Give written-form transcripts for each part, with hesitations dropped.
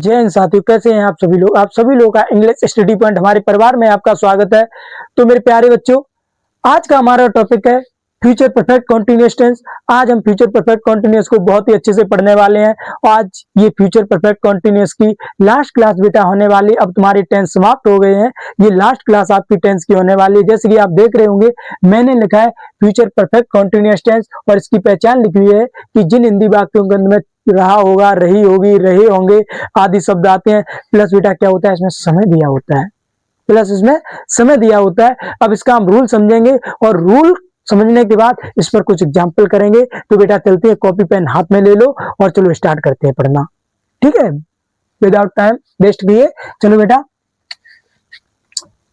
जय हिंद साथियों, कैसे हैं आप सभी लोग। आप सभी लोग का इंग्लिश स्टडी पॉइंट हमारे परिवार में आपका स्वागत है। तो मेरे प्यारे बच्चों, आज का हमारा टॉपिक है फ्यूचर परफेक्ट कंटीन्यूअस टेंस। आज हम फ्यूचर परफेक्ट कंटीन्यूअस को बहुत ही अच्छे से पढ़ने वाले हैं। आज ये फ्यूचर परफेक्ट कंटीन्यूअस की लास्ट क्लास बेटा होने वाली। अब तुम्हारी टेंस समाप्त हो गए हैं, ये लास्ट क्लास आपकी टेंस की होने वाली है। जैसे कि आप देख रहे होंगे, मैंने लिखा है फ्यूचर परफेक्ट कंटीन्यूअस टेंस और इसकी पहचान लिखी हुई है कि जिन हिंदी वाक्यों के अंदर में रहा होगा, रही होगी, रहे होंगे आदि शब्द आते हैं, प्लस बेटा क्या होता है, इसमें समय दिया होता है। प्लस इसमें समय दिया होता है। अब इसका हम रूल समझेंगे और रूल समझने के बाद इस पर कुछ एग्जाम्पल करेंगे। तो बेटा चलते हैं, कॉपी पेन हाथ में ले लो और चलो स्टार्ट करते हैं पढ़ना। ठीक है, विदाउट टाइम वेस्ट किए चलो बेटा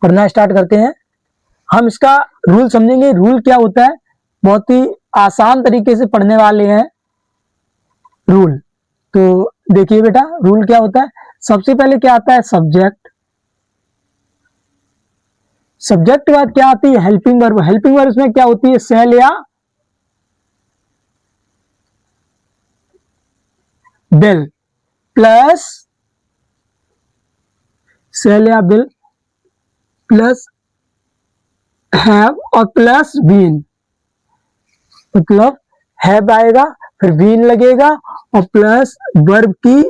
पढ़ना स्टार्ट करते हैं। हम इसका रूल समझेंगे। रूल क्या होता है, बहुत ही आसान तरीके से पढ़ने वाले हैं रूल। तो देखिए बेटा, रूल क्या होता है। सबसे पहले क्या आता है, सब्जेक्ट। सब्जेक्ट के बाद क्या आती है, हेल्पिंग वर्ब। हेल्पिंग वर्ब में क्या होती है, सेल या बिल। प्लस सेल या बिल प्लस हैव और प्लस बीन। मतलब हैव आएगा, फिर बीन लगेगा और प्लस वर्ब की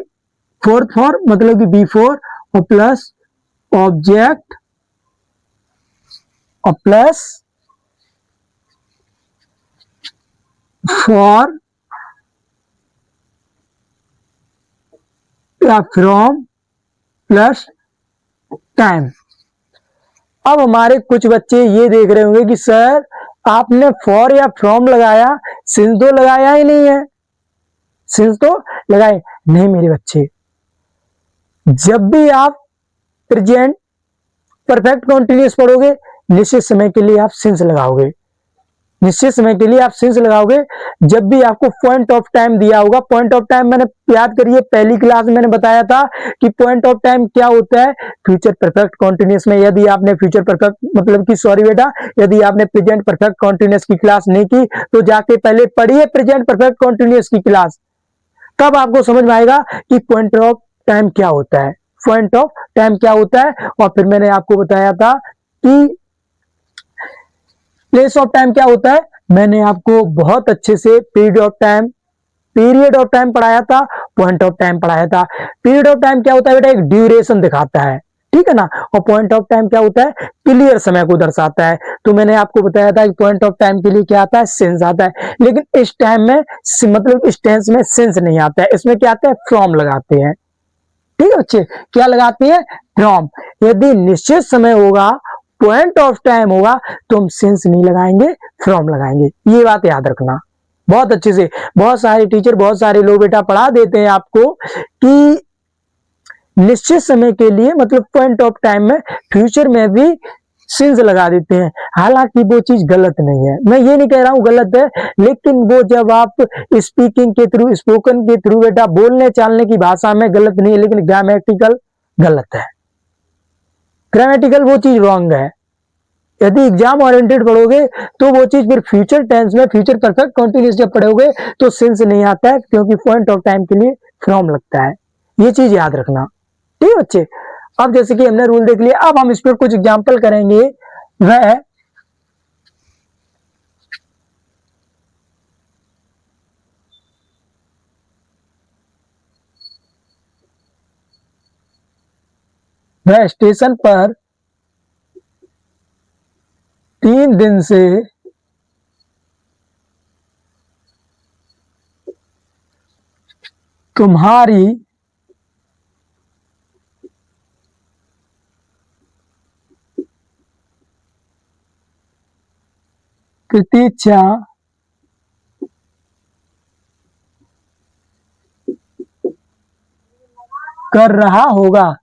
फोर्थ फॉर्म मतलब कि बी फोर और प्लस ऑब्जेक्ट और प्लस फॉर या फ्रॉम प्लस टाइम। अब हमारे कुछ बच्चे ये देख रहे होंगे कि सर आपने फॉर या फ्रॉम लगाया, सिंस तो लगाया ही नहीं है। सिंस तो लगाए नहीं मेरे बच्चे। जब भी आप प्रेजेंट परफेक्ट कंटीन्यूअस पढ़ोगे, निश्चित समय के लिए आप सिंस लगाओगे। निश्चित समय के लिए आप सिंस लगाओगे। जब भी आपको पॉइंट ऑफ टाइम दिया होगा, पॉइंट ऑफ टाइम मैंने याद करिए पहली क्लास में मैंने बताया था कि पॉइंट ऑफ टाइम क्या होता है फ्यूचर परफेक्ट कंटीन्यूअस में। यदि आपने फ्यूचर परफेक्ट मतलब कि सॉरी बेटा, यदि आपने प्रेजेंट परफेक्ट कंटीन्यूअस की क्लास नहीं की तो जाके पहले पढ़िए प्रेजेंट परफेक्ट कंटीन्यूअस की क्लास, तब आपको समझ में आएगा कि पॉइंट ऑफ टाइम क्या होता है। पॉइंट ऑफ टाइम क्या होता है। और फिर मैंने आपको बताया था कि प्लेस ऑफ टाइम क्या होता है। मैंने आपको बहुत अच्छे से पीरियड ऑफ टाइम पढ़ाया था, पॉइंट ऑफ टाइम पढ़ाया था। पीरियड ऑफ टाइम क्या होता है बेटा, एक ड्यूरेशन दिखाता है, ठीक है ना। और पॉइंट ऑफ टाइम क्या होता है, क्लियर समय को दर्शाता है। तो मैंने आपको बताया था कि पॉइंट ऑफ टाइम के लिए क्या आता है, सेंस आता है। लेकिन इस टाइम में मतलब इस टेंस में सेंस नहीं आता है, इसमें क्या आता है, फ्रॉम लगाते हैं। ठीक है बच्चे, क्या लगाते हैं, फ्रॉम। यदि निश्चित समय होगा, पॉइंट ऑफ टाइम होगा, तो हम सेंस नहीं लगाएंगे, फ्रॉम लगाएंगे। ये बात याद रखना बहुत अच्छे से। बहुत सारे टीचर, बहुत सारे लोग बेटा पढ़ा देते हैं आपको कि निश्चित समय के लिए मतलब पॉइंट ऑफ टाइम में फ्यूचर में भी सिंस लगा देते हैं। हालांकि वो चीज गलत नहीं है, मैं ये नहीं कह रहा हूं गलत है, लेकिन वो जब आप स्पीकिंग के थ्रू, स्पोकन के थ्रू बेटा बोलने चालने की भाषा में गलत नहीं है, लेकिन ग्रामेटिकल गलत है। ग्रामेटिकल वो चीज रॉन्ग है। यदि एग्जाम ओरिएंटेड पढ़ोगे तो वो चीज फिर फ्यूचर टेंस में, फ्यूचर परफेक्ट कंटीन्यूअस जब पढ़ोगे तो सिंस नहीं आता है, क्योंकि पॉइंट ऑफ टाइम के लिए फ्रॉम लगता है। ये चीज याद रखना, ठीक है बच्चे। अब जैसे कि हमने रूल देख लिया, अब हम इस पर कुछ एग्जाम्पल करेंगे। वह स्टेशन पर 3 दिन से तुम्हारी प्रतीक्षा कर रहा होगा।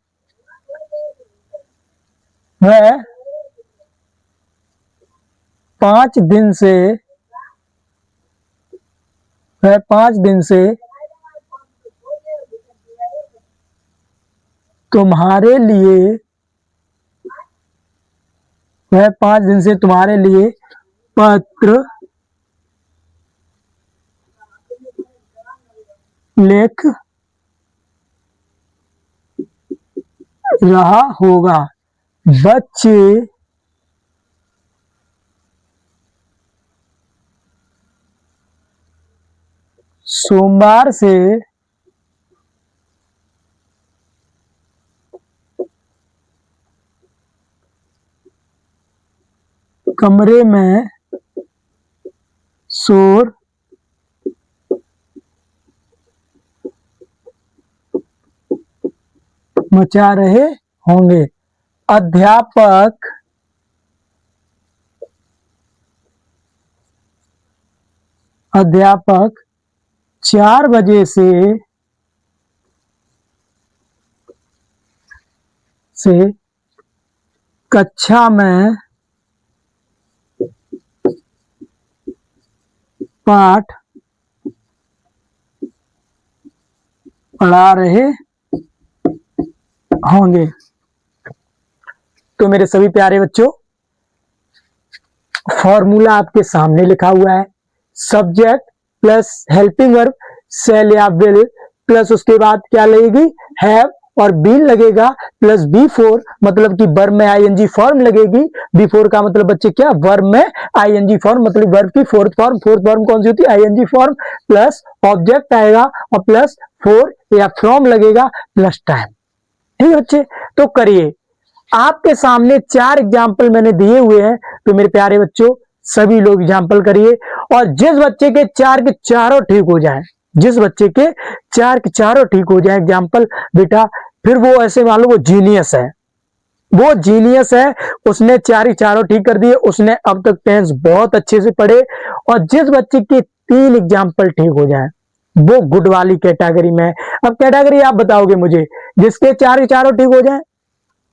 वह 5 दिन से वह 5 दिन से तुम्हारे लिए वह 5 दिन से तुम्हारे लिए पत्र लिख रहा होगा। बच्चे सोमवार से कमरे में शोर मचा रहे होंगे। अध्यापक अध्यापक 4 बजे से कक्षा में पाठ पढ़ा रहे होंगे। तो मेरे सभी प्यारे बच्चों, फॉर्मूला आपके सामने लिखा हुआ है। सब्जेक्ट प्लस हेल्पिंग वर्ब शैल या विल प्लस उसके बाद क्या लगेगी, हैव और बीन लगेगा प्लस बी4 मतलब कि वर्ब में आईएनजी फॉर्म लगेगी। बी4 का मतलब बच्चे क्या, वर्ब में आईएनजी फॉर्म मतलब वर्ब की फोर्थ फॉर्म कौन सी होती है, आईएनजी फॉर्म प्लस ऑब्जेक्ट आएगा और प्लस फोर या फ्रॉम लगेगा प्लस टाइम। ठीक है बच्चे, तो करिए। आपके सामने 4 एग्जाम्पल मैंने दिए हुए हैं, तो मेरे प्यारे बच्चों सभी लोग एग्जाम्पल करिए और जिस बच्चे के 4 के चारों ठीक हो जाए, जिस बच्चे के 4 के चारों ठीक हो जाए एग्जाम्पल बेटा, फिर वो ऐसे मान लो वो जीनियस है, वो जीनियस है, उसने 4 ही चारों ठीक कर दिए, उसने अब तक टेंस बहुत अच्छे से पढ़े। और जिस बच्चे के 3 एग्जाम्पल ठीक हो जाए वो गुड वाली कैटेगरी में। अब कैटेगरी आप बताओगे मुझे, जिसके 4 ही चारों ठीक हो जाए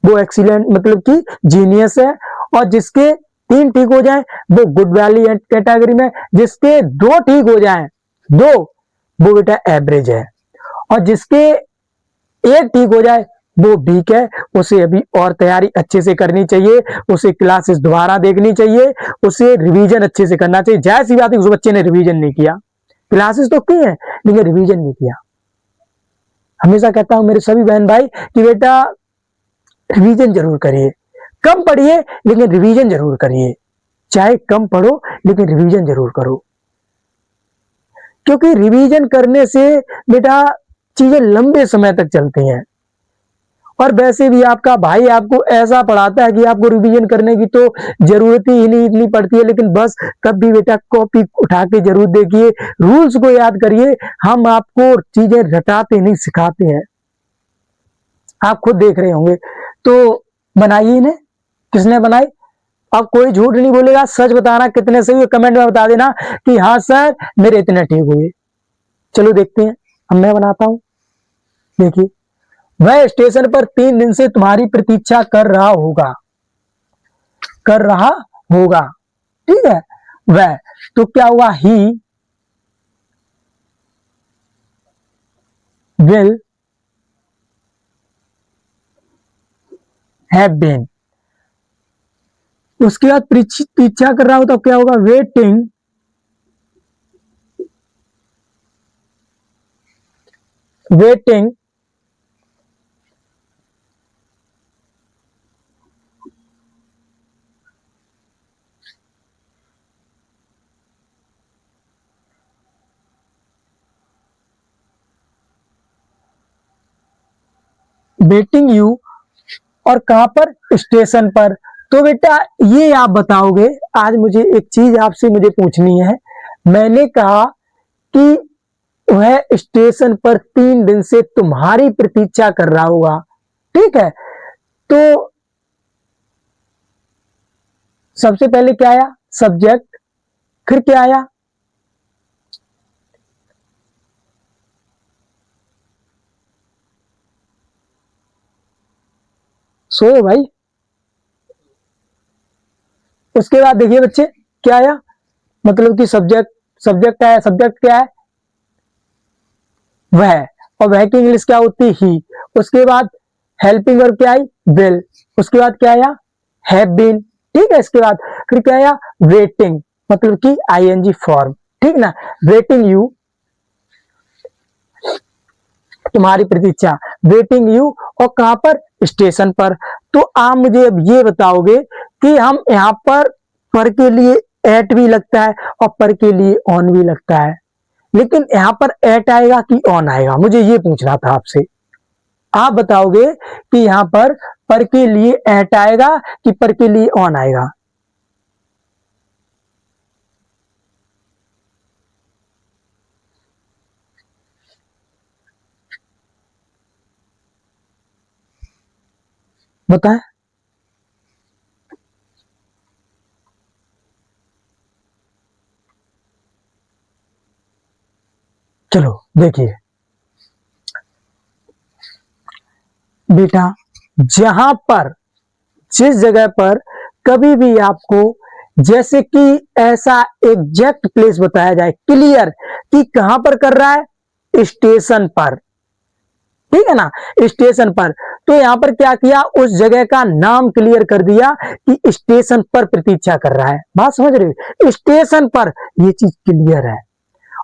वो एक्सीलेंट मतलब कि जीनियस है, और जिसके 3 ठीक हो जाए वो गुड वाली कैटेगरी में, जिसके 2 ठीक हो जाए वो बेटा एवरेज है, और जिसके 1 ठीक हो जाए वो वीक है। उसे अभी और तैयारी अच्छे से करनी चाहिए, उसे क्लासेस दोबारा देखनी चाहिए, उसे रिवीजन अच्छे से करना चाहिए। जाहिर सी बात है उस बच्चे ने रिवीजन नहीं किया, क्लासेस तो की है लेकिन रिवीजन नहीं किया। हमेशा कहता हूं मेरे सभी बहन भाई कि बेटा रिवीजन जरूर करिए, कम पढ़िए लेकिन रिवीजन जरूर करिए, चाहे कम पढ़ो लेकिन रिवीजन जरूर करो, क्योंकि रिवीजन करने से बेटा चीजें लंबे समय तक चलती हैं। और वैसे भी आपका भाई आपको ऐसा पढ़ाता है कि आपको रिवीजन करने की तो जरूरत ही नहीं इतनी पड़ती है, लेकिन बस तब भी बेटा कॉपी उठा के जरूर देखिए, रूल्स को याद करिए। हम आपको चीजें रटाते नहीं सिखाते हैं, आप खुद देख रहे होंगे। तो बनाइए इन्हें, किसने बनाई, अब कोई झूठ नहीं बोलेगा, सच बताना कितने सही, कमेंट में बता देना कि हाँ सर मेरे इतने ठीक हुए। चलो देखते हैं, अब मैं बनाता हूं। देखिए, वह स्टेशन पर 3 दिन से तुम्हारी प्रतीक्षा कर रहा होगा, कर रहा होगा, ठीक है। वह, तो क्या हुआ, ही विल हैव बीन। उसके बाद प्रतीक्षा कर रहा हो तो क्या होगा, वेटिंग वेटिंग वेटिंग यू, और कहां पर, स्टेशन पर। तो बेटा ये आप बताओगे, आज मुझे एक चीज आपसे मुझे पूछनी है। मैंने कहा कि वह स्टेशन पर 3 दिन से तुम्हारी प्रतीक्षा कर रहा होगा, ठीक है। तो सबसे पहले क्या आया, सब्जेक्ट, फिर क्या आया, सोए भाई। उसके बाद देखिए बच्चे क्या आया, मतलब कि सब्जेक्ट आया, सब्जेक्ट क्या है, वह, और वह की इंग्लिश क्या होती है, ही। उसके बाद हेल्पिंग वर्ब क्या आई, विल। उसके बाद क्या आया, हैव बीन, ठीक है। इसके बाद फिर क्या आया, वेटिंग मतलब कि आईएनजी फॉर्म, ठीक ना। वेटिंग यू, तुम्हारी प्रतीक्षा, वेटिंग यू, और कहां पर, स्टेशन पर। तो आप मुझे अब ये बताओगे कि हम यहाँ पर के लिए एट भी लगता है और पर के लिए ऑन भी लगता है, लेकिन यहाँ पर एट आएगा कि ऑन आएगा, मुझे ये पूछना था आपसे। आप बताओगे कि यहाँ पर के लिए एट आएगा कि पर के लिए ऑन आएगा। बताएं। चलो देखिए बेटा, जहां पर जिस जगह पर कभी भी आपको जैसे कि ऐसा एग्जैक्ट प्लेस बताया जाए क्लियर कि कहां पर कर रहा है, स्टेशन पर, ठीक है ना, स्टेशन पर। तो यहां पर क्या किया, उस जगह का नाम क्लियर कर दिया कि स्टेशन पर प्रतीक्षा कर रहा है। बात समझ रहे हो, स्टेशन पर ये चीज क्लियर है।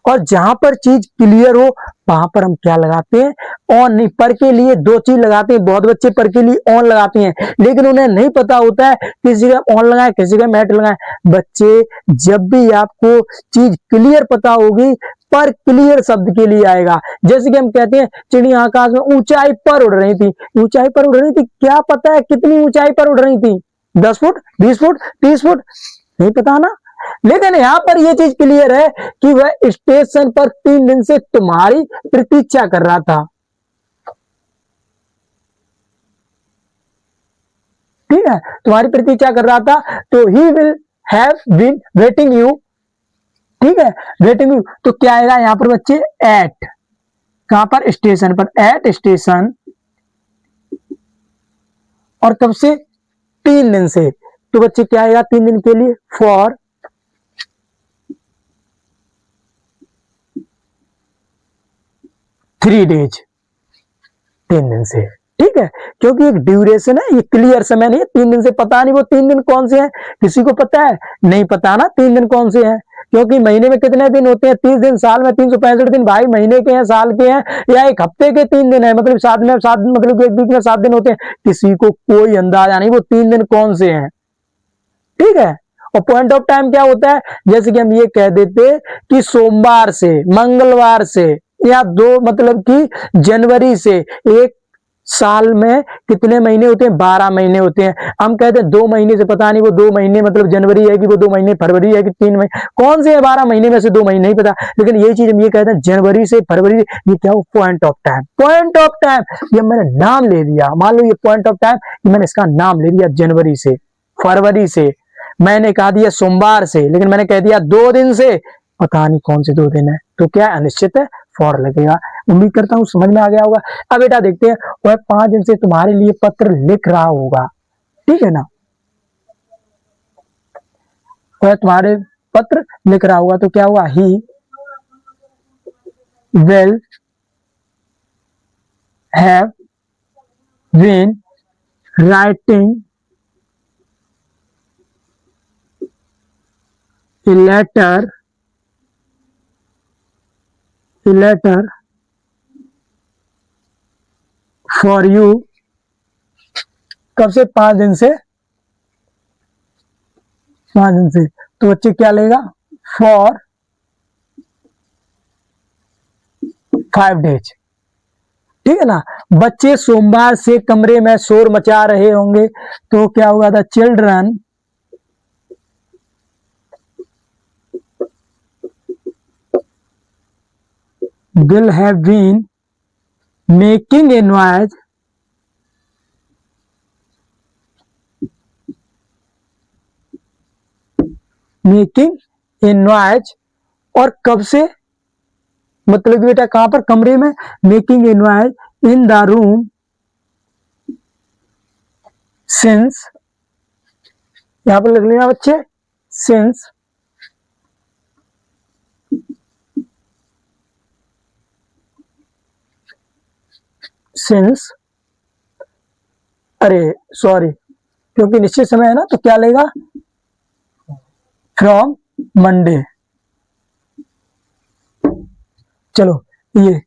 और जहां पर चीज क्लियर हो वहां पर हम क्या लगाते हैं, ऑन। नहीं, पर के लिए दो चीज लगाते हैं, बहुत बच्चे पर के लिए ऑन लगाते हैं, लेकिन उन्हें नहीं पता होता है किस जगह ऑन लगाए किस जगह मैट लगाए। बच्चे, जब भी आपको चीज क्लियर पता होगी, पर क्लियर शब्द के लिए आएगा। जैसे कि हम कहते हैं चिड़िया आकाश में ऊंचाई पर उड़ रही थी, ऊंचाई पर उड़ रही थी, क्या पता है कितनी ऊंचाई पर उड़ रही थी, 10 फुट, 20 फुट, 30 फुट, नहीं पता ना। लेकिन यहां पर यह चीज क्लियर है कि वह स्टेशन पर 3 दिन से तुम्हारी प्रतीक्षा कर रहा था। ठीक है, तुम्हारी प्रतीक्षा कर रहा था, तो he will have been waiting you. ठीक है, वेटिंग यू, तो क्या आएगा यहां पर बच्चे, एट। कहां पर, स्टेशन पर, एट स्टेशन। और कब से, 3 दिन से। तो बच्चे क्या आएगा 3 दिन के लिए, फॉर 3 डेज, 3 दिन से। ठीक है, क्योंकि एक ड्यूरेशन है, ये क्लियर समय नहीं है। 3 दिन से पता नहीं वो 3 दिन कौन से हैं, किसी को पता है, नहीं पता ना 3 दिन कौन से हैं। क्योंकि महीने में कितने दिन होते हैं, 30 दिन, साल में 365 दिन। भाई महीने के हैं, साल के हैं, या एक हफ्ते के 3 दिन है, मतलब 7 दिन, मतलब एक वीक में 7 दिन होते हैं, किसी को कोई अंदाजा नहीं वो 3 दिन कौन से हैं। ठीक है, और पॉइंट ऑफ टाइम क्या होता है, जैसे कि हम ये कह देते कि सोमवार से, मंगलवार से, या दो, मतलब कि जनवरी से। एक साल में कितने महीने होते हैं, 12 महीने होते हैं। हम कहते हैं 2 महीने से पता नहीं वो 2 महीने मतलब जनवरी है कि वो 2 महीने फरवरी है कि 3 महीने, कौन से है 12 महीने में से 2 महीने नहीं पता। लेकिन ये चीज हम ये कहते हैं जनवरी से फरवरी, ये क्या हो, point of time. Point of time, ये मैंने नाम ले दिया, मान लो ये पॉइंट ऑफ टाइम, मैंने इसका नाम ले दिया जनवरी से, फरवरी से, मैंने कहा दिया सोमवार से, लेकिन मैंने कह दिया 2 दिन से, पता नहीं कौन से 2 दिन है, तो क्या अनिश्चित है, फॉर लगेगा। उम्मीद करता हूं समझ में आ गया होगा। अब बेटा देखते हैं, वह 5 दिन से तुम्हारे लिए पत्र लिख रहा होगा, ठीक है ना, वह तुम्हारे पत्र लिख रहा होगा, तो क्या हुआ, he will have been writing a letter for you. कब से, 5 दिन से, 5 दिन से। तो बच्चे क्या लेगा, फॉर 5 डेज। ठीक है ना। बच्चे सोमवार से कमरे में शोर मचा रहे होंगे, तो क्या हुआ था, children will have been making a noise और कब से, मतलब बेटा कहां पर, कमरे में, making a noise in the room since, यहां पर लिख लेना बच्चे, सिंस सिंस अरे सॉरी, क्योंकि निश्चित समय है ना, तो क्या लेगा, फ्रॉम मंडे। चलो ये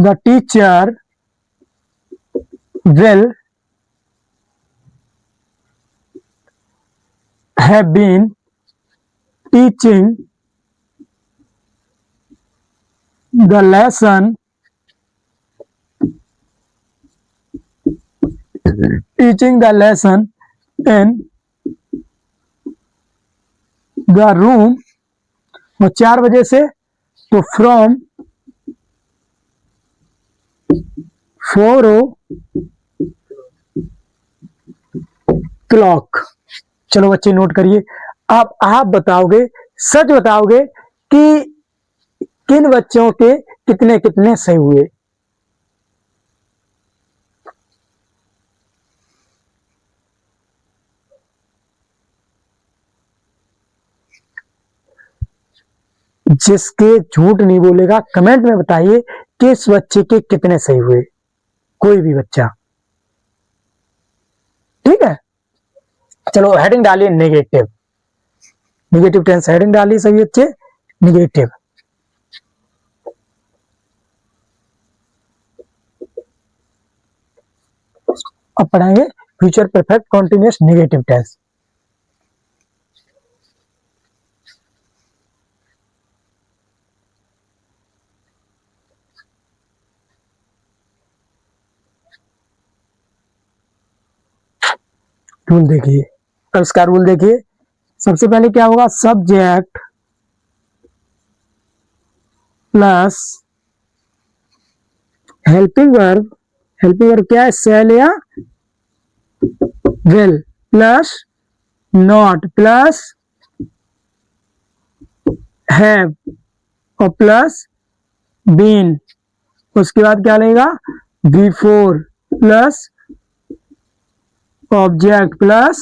the teacher will have been teaching the lesson in the room, वो 4 बजे से, तो फ्रॉम 4 o'clock। चलो बच्चे नोट करिए। अब आप बताओगे, सच बताओगे कि किन बच्चों के कितने कितने सही हुए। जिसके झूठ नहीं बोलेगा कमेंट में बताइए कि इस बच्चे के कितने सही हुए, कोई भी बच्चा। ठीक है, चलो हेडिंग डालिए नेगेटिव। नेगेटिव टेंस हेडिंग डालिए सभी बच्चे, नेगेटिव। अब पढ़ाएंगे future perfect continuous negative tense. Rule देखिए, अब इसका रूल देखिए। सबसे पहले क्या होगा, subject plus helping verb. Helping verb क्या है, सेल या will, plus not, plus have और प्लस बीन। उसके बाद क्या लेगा, before plus object plus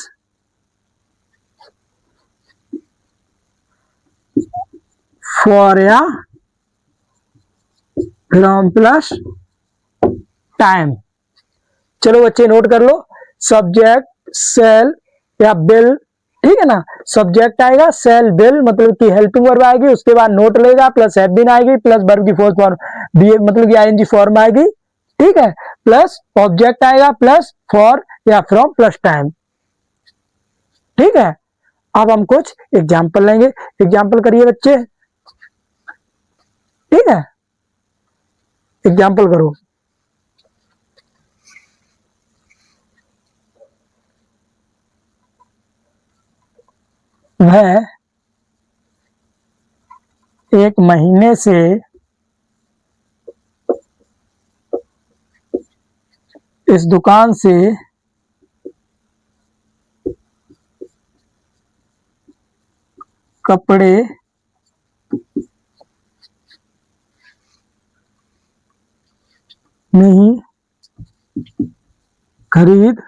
for या फ्रॉम प्लस टाइम। चलो बच्चे नोट कर लो, सब्जेक्ट सेल या बिल, ठीक है ना। सब्जेक्ट आएगा, सेल बिल मतलब कि हेल्पिंग वर्ब आएगी, उसके बाद नोट लेगा, प्लस हैव बीन आएगी, प्लस वर्ब की फोर्थ फॉर्म बी मतलब कि आईएनजी फॉर्म आएगी, ठीक है, प्लस ऑब्जेक्ट आएगा, प्लस फॉर या फ्रॉम प्लस टाइम। ठीक है, अब हम कुछ एग्जाम्पल लेंगे। एग्जाम्पल करिए बच्चे, ठीक है, एग्जाम्पल करो। वह 1 महीने से इस दुकान से कपड़े नहीं खरीद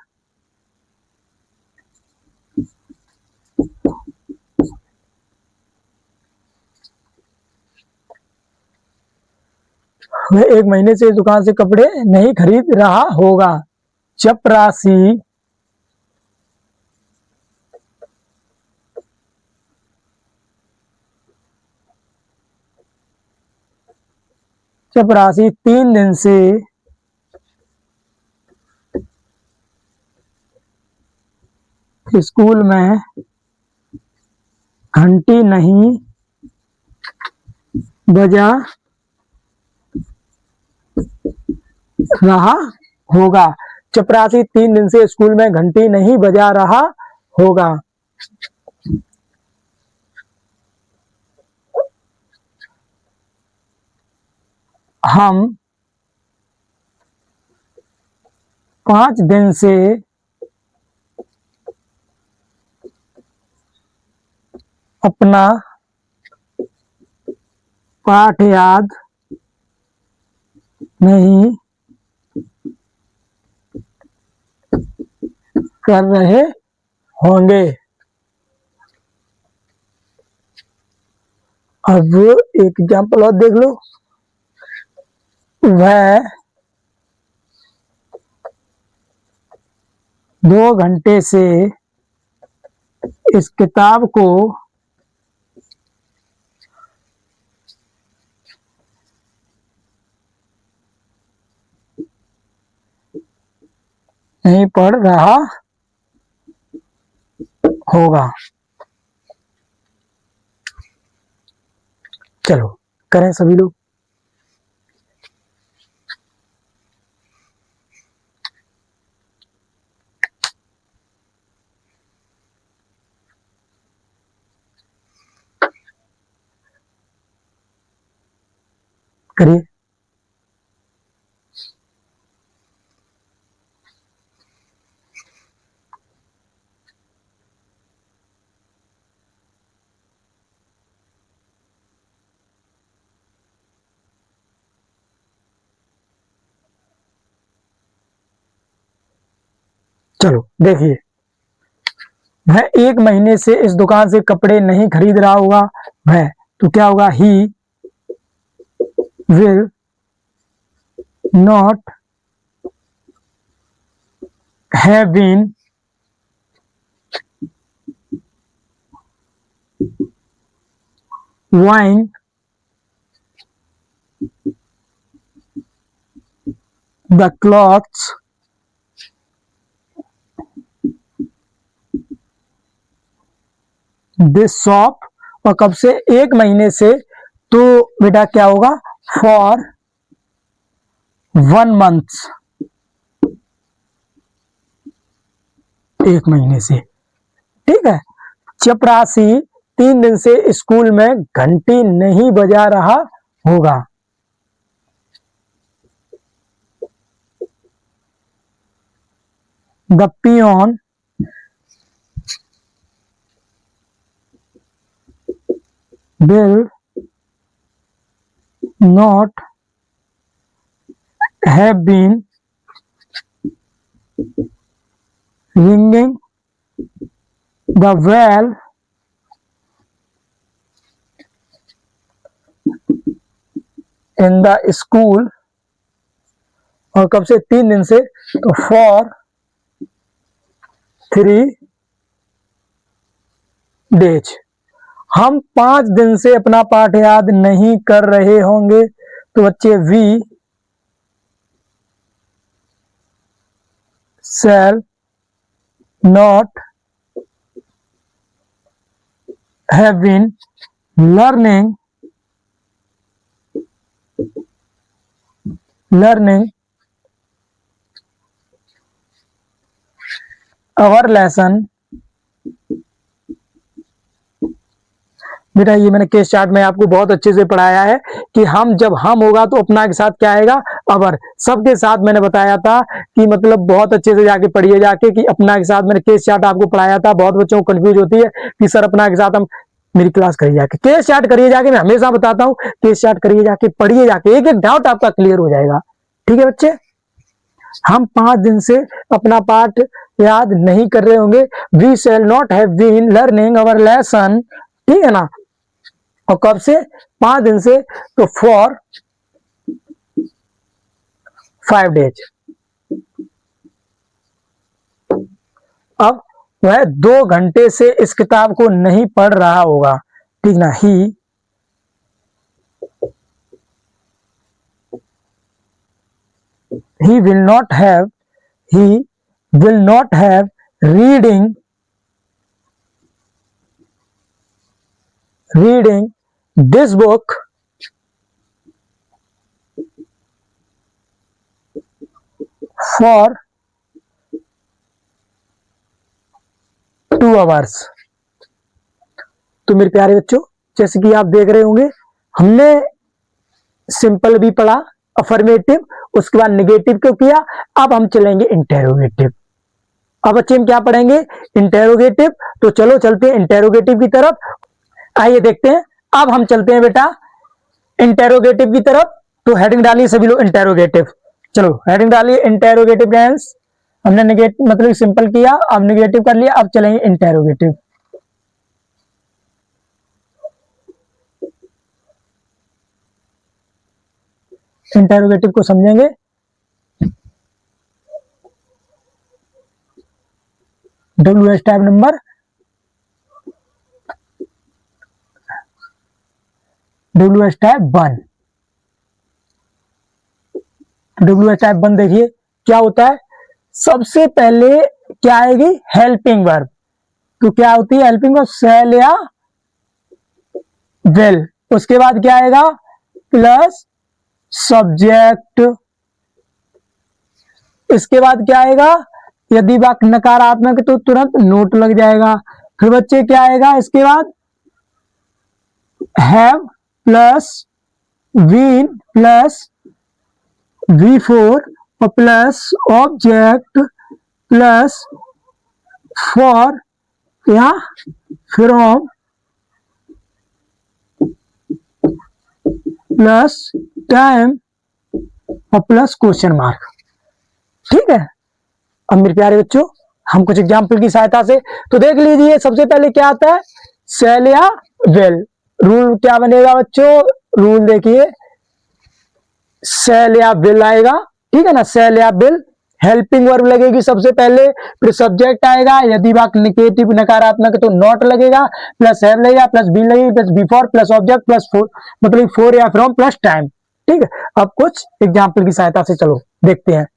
वह 1 महीने से इस दुकान से कपड़े नहीं खरीद रहा होगा। चपरासी चपरासी 3 दिन से स्कूल में घंटी नहीं बजा रहा होगा। चपरासी 3 दिन से स्कूल में घंटी नहीं बजा रहा होगा। हम 5 दिन से अपना पाठ याद नहीं कर रहे होंगे। अब एक एग्जाम्पल और देख लो। वह 2 घंटे से इस किताब को नहीं पढ़ रहा होगा। चलो करें सभी लोग। करिए। चलो देखिए, वह 1 महीने से इस दुकान से कपड़े नहीं खरीद रहा होगा। वह तो क्या होगा, he will not have been buying the clothes this shop. और कब से, 1 महीने से, तो बेटा क्या होगा, फॉर 1 मंथ, 1 महीने से। ठीक है। चपरासी 3 दिन से स्कूल में घंटी नहीं बजा रहा होगा। The peon will not have been ringing the bell in the school। और कब से, 3 दिन से, तो फॉर 3 days। हम 5 दिन से अपना पाठ याद नहीं कर रहे होंगे, तो बच्चे we shall not have been learning our lesson। बेटा ये मैंने केस चार्ट में आपको बहुत अच्छे से पढ़ाया है कि हम जब हम होगा तो अपना के साथ क्या आएगा, अवर। सबके साथ मैंने बताया था कि मतलब बहुत अच्छे से जाके पढ़िए जाके कि अपना के साथ मैंने केस चार्ट आपको पढ़ाया था। बहुत बच्चों को कंफ्यूज होती है कि सर अपना के साथ हम, मेरी क्लास करिए जाके, केस चार्ट करिए जाके। मैं हमेशा बताता हूँ केस चार्ट करिए जाके, पढ़िए जाके, एक एक डाउट आपका क्लियर हो जाएगा। ठीक है बच्चे। हम 5 दिन से अपना पाठ याद नहीं कर रहे होंगे। We shall not have been learning our lesson. ठीक है ना। और कब से, 5 दिन से, तो फॉर 5 days। अब वह 2 घंटे से इस किताब को नहीं पढ़ रहा होगा। ठीक ना। he will not have reading this book for 2 hours। तो मेरे प्यारे बच्चों, जैसे कि आप देख रहे होंगे, हमने सिंपल भी पढ़ा, अफर्मेटिव, उसके बाद निगेटिव को किया। अब हम चलेंगे इंटेरोगेटिव। अब बच्चे हम क्या पढ़ेंगे, इंटेरोगेटिव। तो चलो चलते हैं इंटेरोगेटिव की तरफ। आइए देखते हैं। अब हम चलते हैं बेटा इंटेरोगेटिव की तरफ। तो हेडिंग डालिए सभी लोग, इंटेरोगेटिव। चलो हेडिंग डालिए, इंटेरोगेटिव टेंस। हमने नेगेटिव मतलब सिंपल किया, अब नेगेटिव कर लिया, अब चलेंगे इंटेरोगेटिव। इंटेरोगेटिव को समझेंगे। WH type number WH type 1। WH type 1 देखिए क्या होता है। सबसे पहले क्या आएगी, हेल्पिंग वर्ब। तो क्या होती है हेल्पिंग वर्ब, शैल या विल। उसके बाद क्या आएगा, प्लस सब्जेक्ट। इसके बाद क्या आएगा, यदि वाक्य नकारात्मक है तो तुरंत नोट लग जाएगा। फिर बच्चे क्या आएगा इसके बाद, have plus been plus V4 और प्लस ऑब्जेक्ट प्लस फॉर या फ्रॉम प्लस टाइम और प्लस क्वेश्चन मार्क। ठीक है, अब मेरे प्यारे बच्चों हम कुछ एग्जाम्पल की सहायता से तो देख लीजिए। सबसे पहले क्या आता है, शैल या विल। रूल क्या बनेगा बच्चों, रूल देखिए, शैल या विल आएगा। ठीक है ना, शैल या विल। हेल्पिंग वर्ब लगेगी सबसे पहले, फिर सब्जेक्ट आएगा, यदि वाक्य नेगेटिव नकारात्मक है तो नॉट लगेगा, प्लस हैव लगेगा, प्लस बी लगेगी, plus before, plus object, plus four मतलब फोर या फ्रॉम, प्लस टाइम। ठीक है, अब कुछ एग्जाम्पल की सहायता से चलो देखते हैं।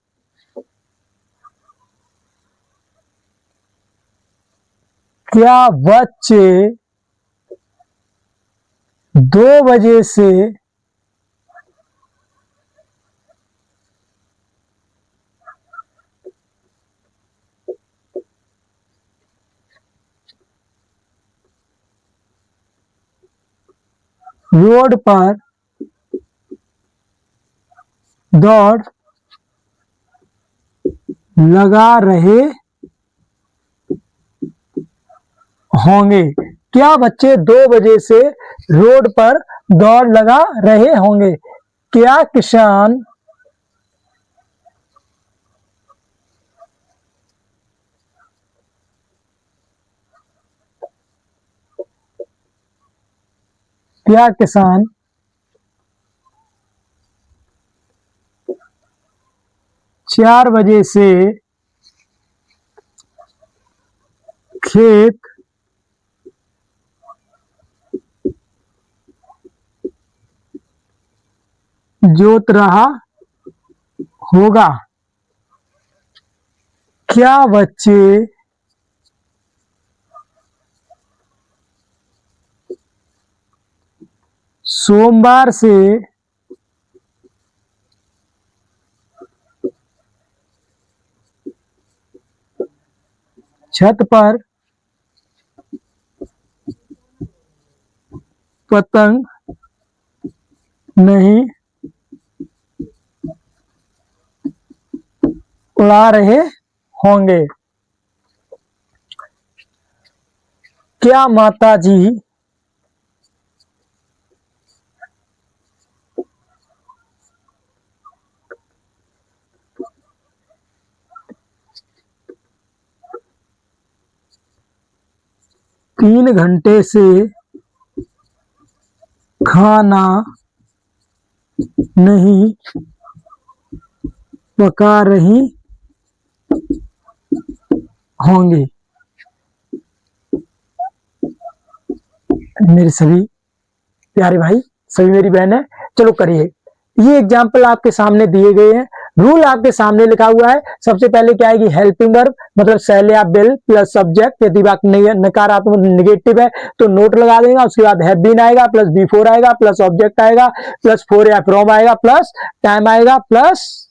क्या बच्चे 2 बजे से रोड पर दौड़ लगा रहे होंगे? क्या बच्चे 2 बजे से रोड पर दौड़ लगा रहे होंगे? क्या किसान क्या किसान 4 बजे से खेत जोत रहा होगा? क्या बच्चे सोमवार से छत पर पतंग नहीं उड़ा रहे होंगे? क्या माताजी तीन घंटे से खाना नहीं पका रही होंगी? मेरे सभी प्यारे भाई, सभी मेरी बहन है, चलो करिए। ये एग्जाम्पल आपके सामने दिए गए हैं, रूल आपके सामने लिखा हुआ है। सबसे पहले क्या आएगी, हेल्पिंग वर्ब मतलब शैल या विल प्लस सब्जेक्ट, यदि वाक्य नकारात्मक नेगेटिव है तो नोट लगा देगा। उसके बाद हैव बीन आएगा, प्लस बिफोर आएगा, प्लस ऑब्जेक्ट आएगा, प्लस फोर या फ्रॉम आएगा, प्लस टाइम आएगा, प्लस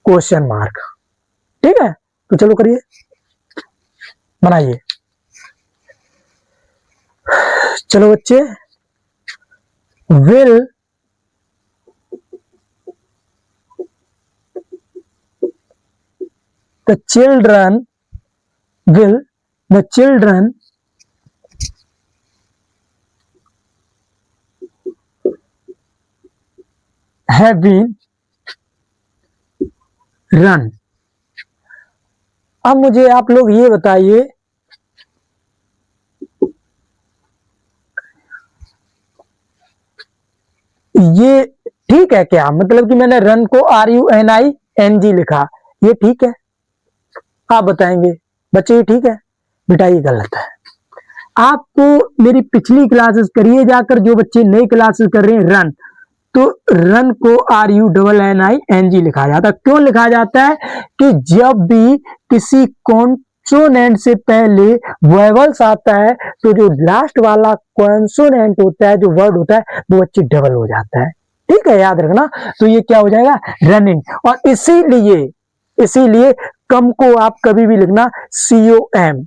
क्वेश्चन मार्क। ठीक है, तो चलो करिए, बनाइए। चलो बच्चे, will the children have been run? अब मुझे आप लोग ये बताइए, ये ठीक है क्या? मतलब कि मैंने रन को RUNING लिखा, ये ठीक है? आप बताएंगे बच्चे ये ठीक है? बेटा ये गलत है। आपको मेरी पिछली क्लासेस करिए जाकर, जो बच्चे नई क्लासेस कर रहे हैं रन, तो रन को RUNNING लिखा जाता है। क्यों लिखा जाता है कि जब भी किसी कॉन्सोनेंट से पहले वोवेल्स आता है तो जो लास्ट वाला कॉन्सोनेंट होता है, जो वर्ड होता है, वो बच्चे डबल हो जाता है। ठीक है, याद रखना। तो ये क्या हो जाएगा, रनिंग। और इसीलिए कम को आप कभी भी लिखना COM,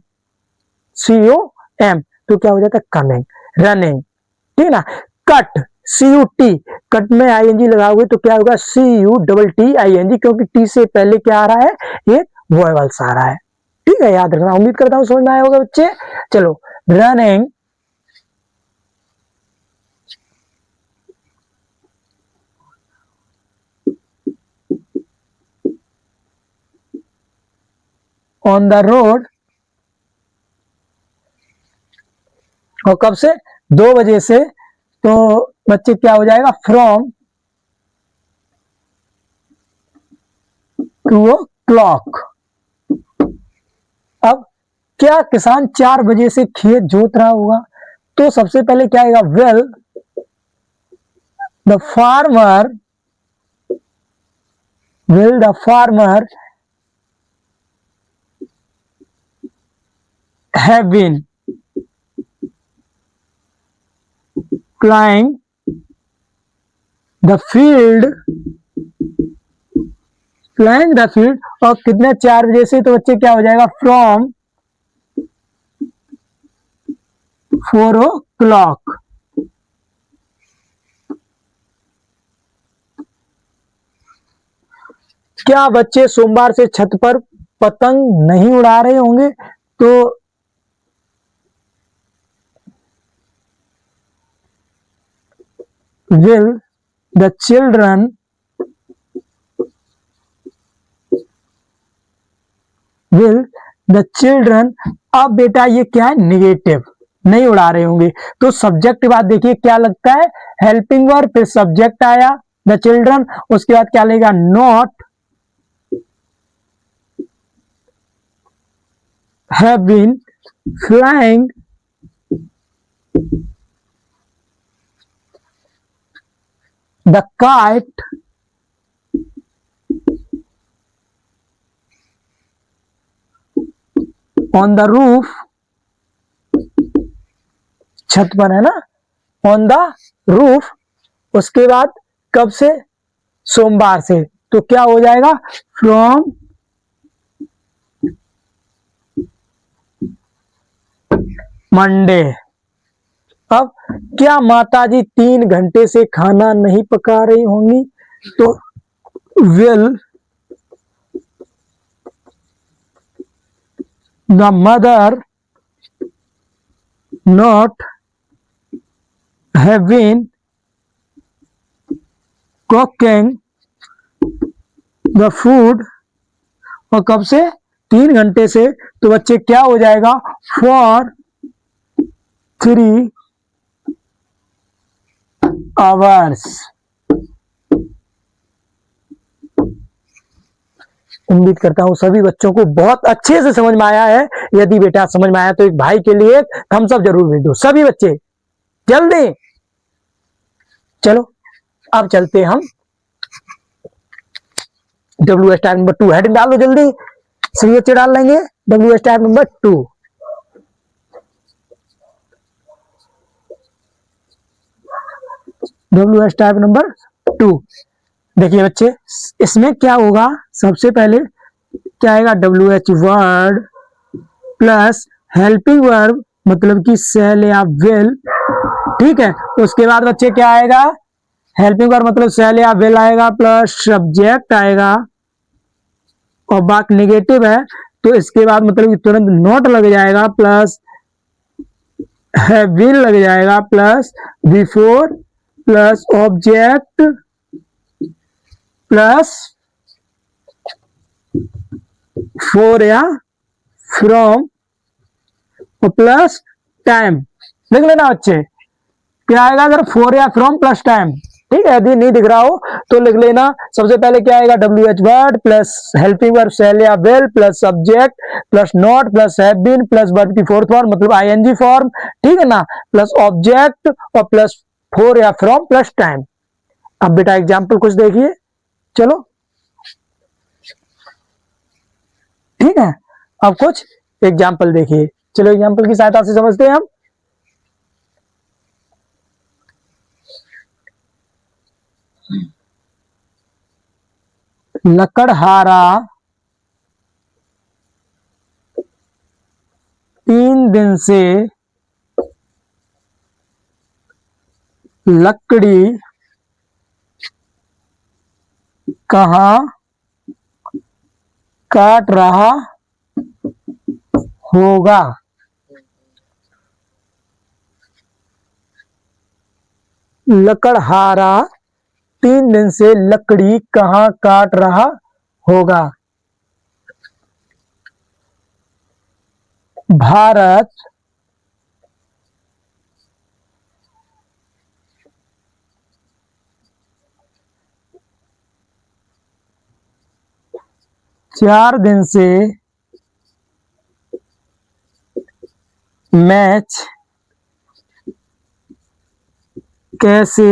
तो क्या हो जाता है, कमिंग, रनिंग। ठीक है ना। कट, CUT, कट में ING लगाओगे तो क्या होगा, CUTTING, क्योंकि टी से पहले क्या आ रहा है, एक वोवेल्स आ रहा है। ठीक है, याद रखना। उम्मीद करता हूं समझ में आया होगा बच्चे। चलो, रनिंग ऑन द रोड, और कब से, 2 बजे से। तो बच्चे क्या हो जाएगा, फ्रॉम 2 o'clock। अब क्या किसान 4 बजे से खेत जोत रहा होगा, तो सबसे पहले क्या आएगा, well the farmer have been plying the field, और कितने, 4 बजे से। तो बच्चे क्या हो जाएगा, फ्रॉम 4 o'clock। क्या बच्चे सोमवार से छत पर पतंग नहीं उड़ा रहे होंगे, तो will the children, अब बेटा ये क्या है, निगेटिव, नहीं उड़ा रहे होंगे। तो सब्जेक्ट के बाद देखिए क्या लगता है, हेल्पिंग वर्ब, फिर सब्जेक्ट आया द चिल्ड्रन, उसके बाद क्या लेगा, not have been flying the kite on the roof, छत पर है ना, ऑन द रूफ। उसके बाद कब से, सोमवार से। तो क्या हो जाएगा, फ्रॉम मंडे। अब क्या माताजी 3 घंटे से खाना नहीं पका रही होंगी, तो will the mother not have been cooking the food, और कब से, 3 घंटे से। तो बच्चे क्या हो जाएगा, फॉर 3 hours। उम्मीद करता हूं सभी बच्चों को बहुत अच्छे से समझ में आया है। यदि बेटा समझ में आया तो एक भाई के लिए थम्स अप जरूर भेज दो सभी बच्चे, जल्दी। चलो अब चलते हम WH टाइप नंबर 2, हेडिंग डाल दो जल्दी, सभी बच्चे डाल लेंगे। WH type number 2, WH type number 2। देखिए बच्चे, इसमें क्या होगा, सबसे पहले क्या आएगा, WH word plus helping verb, मतलब कि सेल या विल। ठीक है, उसके बाद बच्चे क्या आएगा, हेल्पिंग वर्ब मतलब सेल या विल आएगा, प्लस सब्जेक्ट आएगा, और बाकी नेगेटिव है तो इसके बाद मतलब कि तुरंत नॉट लग जाएगा, प्लस हैव बीन लग जाएगा, plus before, plus object, plus for या फ्रॉम, और प्लस टाइम। लिख लेना बच्चे, क्या आएगा अगर फॉर या फ्रॉम प्लस टाइम। ठीक है, यदि नहीं दिख रहा हो तो लिख लेना। सबसे पहले क्या आएगा, WH word plus helping verb shall या will, plus subject, plus not, plus have been, plus verb की फोर्थ फॉर्म मतलब ING फॉर्म। ठीक है ना, प्लस ऑब्जेक्ट, और प्लस फॉर या फ्रॉम, प्लस टाइम। अब बेटा एग्जाम्पल कुछ देखिए, चलो ठीक है। अब कुछ एग्जाम्पल देखिए, चलो एग्जाम्पल की सहायता से समझते हैं हम। लकड़हारा 3 दिन से लकड़ी कहाँ काट रहा होगा। लकड़हारा 3 दिन से लकड़ी कहाँ काट रहा होगा। भारत चार दिन से मैच कैसे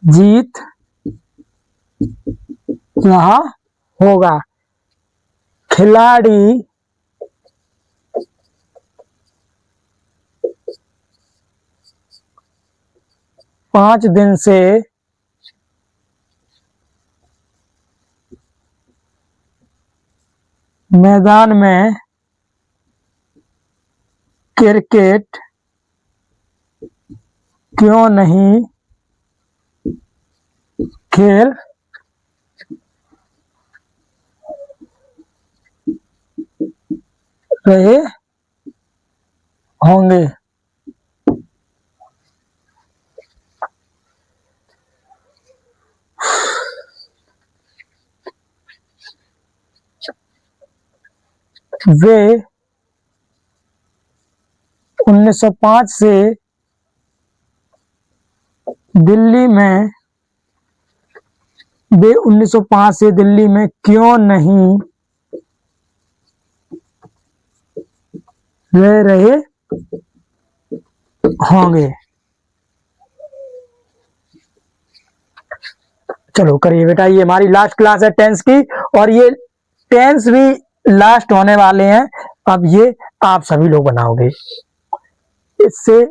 जीत रहा होगा। खिलाड़ी 5 दिन से मैदान में क्रिकेट क्यों नहीं खेल रहे होंगे। वे 1905 से दिल्ली में वे 1905 से दिल्ली में क्यों नहीं रह रहे होंगे। चलो करिए बेटा, ये हमारी लास्ट क्लास है टेंस की, और ये टेंस भी लास्ट होने वाले हैं। अब ये आप सभी लोग बनाओगे इससे।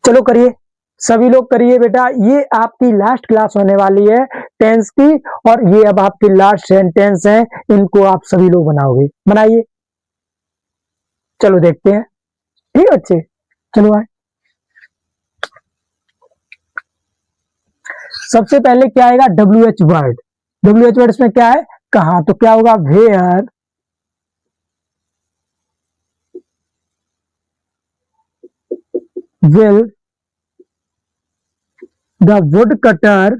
चलो करिए, सभी लोग करिए बेटा, ये आपकी लास्ट क्लास होने वाली है टेंस की, और ये अब आपकी लास्ट सेंटेंस है, इनको आप सभी लोग बनाओगे। बनाइए, चलो देखते हैं। ठीक है बच्चे, चलो आए। सबसे पहले क्या आएगा, WH वर्ड। WH वर्ड इसमें क्या है, कहां, तो क्या होगा, where will the wood cutter,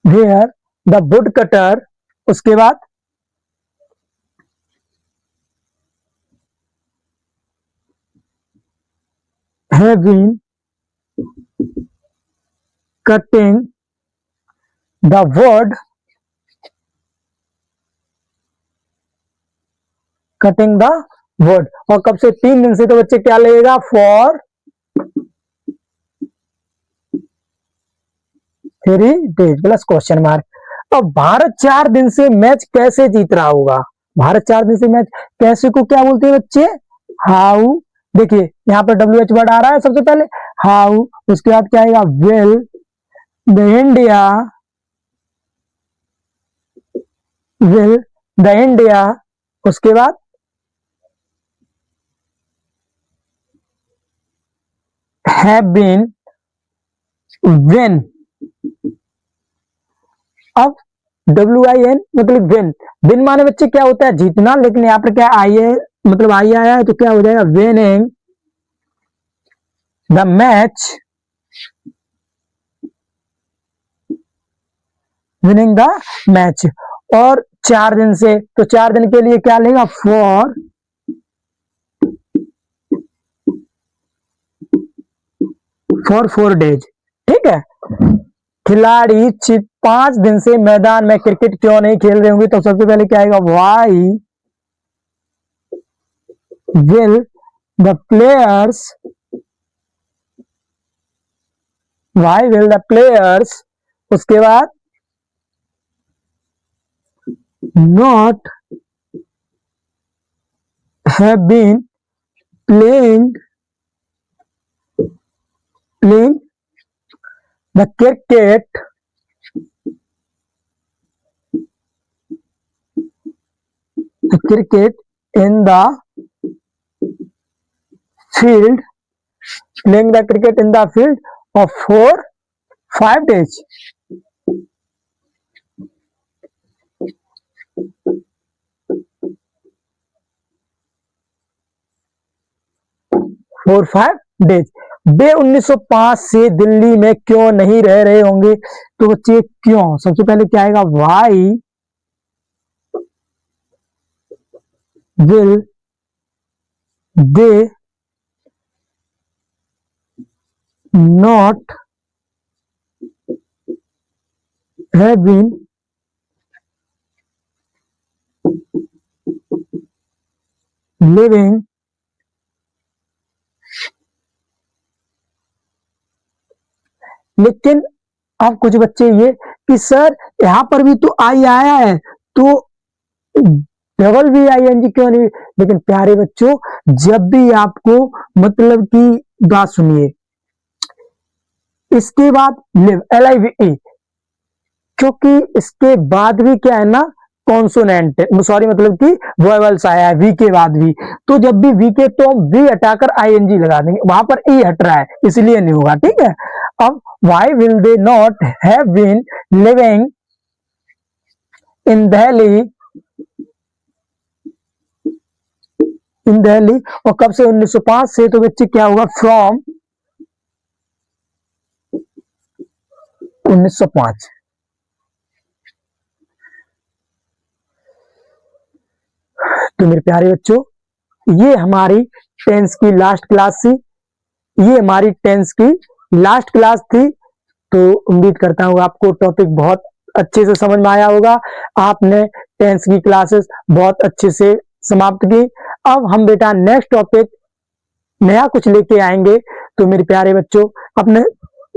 where the wood cutter, उसके बाद have been cutting the wood, cutting the wood. और कब से, 3 दिन से, तो बच्चे क्या लगेगा, for 3 days plus question mark. अब भारत 4 दिन से मैच कैसे जीत रहा होगा। भारत 4 दिन से मैच, कैसे को क्या बोलते हैं बच्चे, हाउ। देखिए यहाँ पर WH वर्ड आ रहा है सबसे पहले, हाउ, उसके बाद क्या आएगा, will the India, will the India, उसके बाद हैव बीन, विन। अब WIN मतलब विन, विन माने बच्चे क्या होता है, जीतना, लेकिन यहाँ पर क्या आई है, मतलब आई आया है, तो क्या हो जाएगा, winning the match, winning the match. और 4 दिन से, तो 4 दिन के लिए क्या लेगा, फॉर 4 days। ठीक है। खिलाड़ी 5 दिन से मैदान में क्रिकेट क्यों नहीं खेल रहे होंगे? तो सबसे पहले क्या आएगा, will the players why will the players उसके बाद not have been playing the cricket in the field playing the cricket in the field of 4-5 days. Four five days day 1905 से दिल्ली में क्यों नहीं रह रहे होंगे? तो बच्चे क्यों, सबसे पहले क्या आएगा, why will they not have been living लेकिन अब कुछ बच्चे ये कि सर यहां पर भी तो आई आया है तो डबल भी आई एन जी क्यों नहीं? लेकिन प्यारे बच्चों, जब भी आपको मतलब की बात सुनिए, इसके बाद लिव LIVE, क्योंकि इसके बाद भी क्या है ना, कॉन्सोनेंट, सॉरी मतलब कि वॉयवल्स आया है वी के बाद भी, तो जब भी वी के तो हम वी हटाकर ING लगा देंगे, वहां पर ई हट रहा है इसलिए नहीं होगा, ठीक है। अब why will they not have been living in Delhi, और कब से, 1905 से, तो बच्चे क्या होगा, फ्रॉम 1905। तो मेरे प्यारे बच्चों, ये हमारी 10th की लास्ट क्लास थी, ये हमारी 10th की लास्ट क्लास थी। तो उम्मीद करता हूँ आपको टॉपिक बहुत अच्छे से समझ में आया होगा, आपने 10th की क्लासेस बहुत अच्छे से समाप्त की। अब हम बेटा नेक्स्ट टॉपिक नया कुछ लेके आएंगे। तो मेरे प्यारे बच्चों, अपने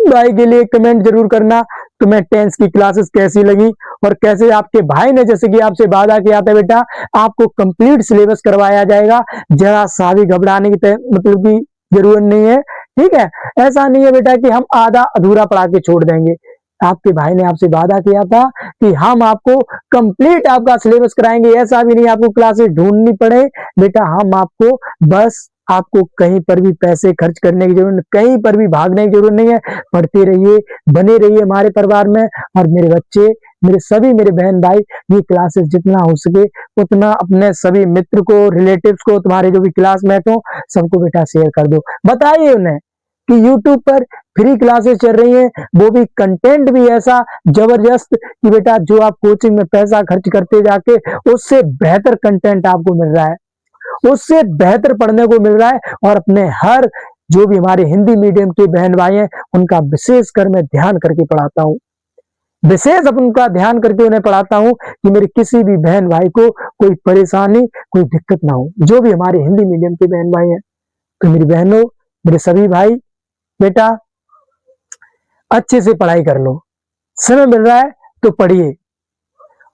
भाई के लिए कमेंट जरूर करना तुम्हें 10th की क्लासेस कैसी लगी, और कैसे आपके भाई ने जैसे कि आपसे वादा किया था बेटा आपको कंप्लीट सिलेबस करवाया जाएगा, जरा सा भी घबराने की मतलब की जरूरत नहीं है, ठीक है। ऐसा नहीं है बेटा कि हम आधा अधूरा पढ़ा के छोड़ देंगे, आपके भाई ने आपसे वादा किया था कि हम आपको कंप्लीट आपका सिलेबस कराएंगे, ऐसा भी नहीं आपको क्लासेस ढूंढनी पड़े बेटा, हम आपको बस, आपको कहीं पर भी पैसे खर्च करने की जरूरत, कहीं पर भी भागने की जरूरत नहीं है, पढ़ते रहिए, बने रहिए हमारे परिवार में। और मेरे बच्चे, मेरे सभी मेरे बहन भाई, ये क्लासेस जितना हो सके उतना अपने सभी मित्र को, रिलेटिव्स को, तुम्हारे जो भी क्लासमेट हो सबको बेटा शेयर कर दो, बताइए उन्हें कि YouTube पर फ्री क्लासेस चल रही हैं, वो भी कंटेंट भी ऐसा जबरदस्त कि बेटा जो आप कोचिंग में पैसा खर्च करते जाके उससे बेहतर कंटेंट आपको मिल रहा है, उससे बेहतर पढ़ने को मिल रहा है। और अपने हर जो भी हमारे हिंदी मीडियम के बहन भाई हैं उनका विशेष कर मैं ध्यान करके पढ़ाता हूँ, विशेष उनका ध्यान करके उन्हें पढ़ाता हूँ कि मेरे किसी भी बहन भाई को कोई परेशानी, कोई दिक्कत ना हो, जो भी हमारे हिंदी मीडियम के बहन भाई हैं। तो मेरी बहनों, मेरे सभी भाई, बेटा अच्छे से पढ़ाई कर लो, समय मिल रहा है तो पढ़िए,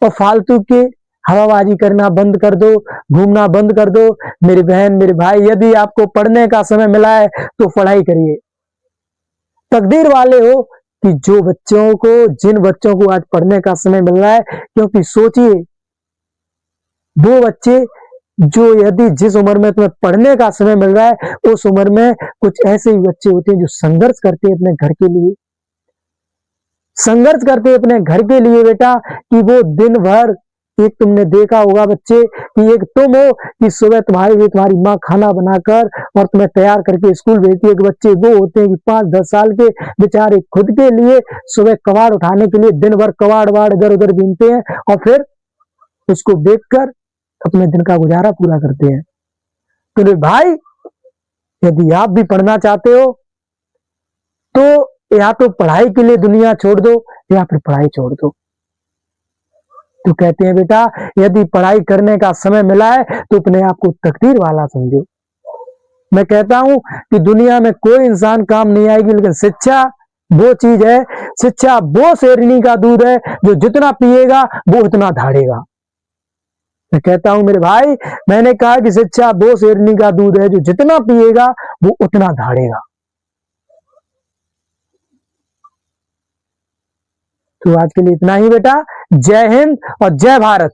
और फालतू के हवाबाजी करना बंद कर दो, घूमना बंद कर दो। मेरी बहन, मेरे भाई, यदि आपको पढ़ने का समय मिला है तो पढ़ाई करिए, तकदीर वाले हो कि जो बच्चों को, जिन बच्चों को आज पढ़ने का समय मिल रहा है, क्योंकि सोचिए वो बच्चे जो, यदि जिस उम्र में तुम्हें पढ़ने का समय मिल रहा है उस उम्र में कुछ ऐसे ही बच्चे होते हैं जो संघर्ष करते हैं अपने घर के लिए, संघर्ष करते हैं अपने घर के लिए बेटा, कि वो दिन भर, एक तुमने देखा होगा बच्चे कि एक तुम हो कि सुबह तुम्हारे लिए तुम्हारी माँ खाना बनाकर और तुम्हें तैयार करके स्कूल भेजती है, कि बच्चे वो होते हैं कि 5-10 साल के बेचारे खुद के लिए सुबह कबाड़ उठाने के लिए दिन भर कबाड़ वाड़ इधर उधर बीनते हैं, और फिर उसको देखकर अपने दिन का गुजारा पूरा करते हैं। तो भाई, यदि आप भी पढ़ना चाहते हो तो या तो पढ़ाई के लिए दुनिया छोड़ दो या फिर पढ़ाई छोड़ दो। तो कहते हैं बेटा यदि पढ़ाई करने का समय मिला है तो अपने आप को तकदीर वाला समझो। मैं कहता हूं कि दुनिया में कोई इंसान काम नहीं आएगी, लेकिन शिक्षा वो चीज है, शिक्षा वो शेरनी का दूध है जो जितना पिएगा वो उतना धाड़ेगा। मैं कहता हूं मेरे भाई, मैंने कहा कि शिक्षा वो शेरनी का दूध है जो जितना पिएगा वो उतना धाड़ेगा। तो आज के लिए इतना ही बेटा। जय हिंद और जय भारत।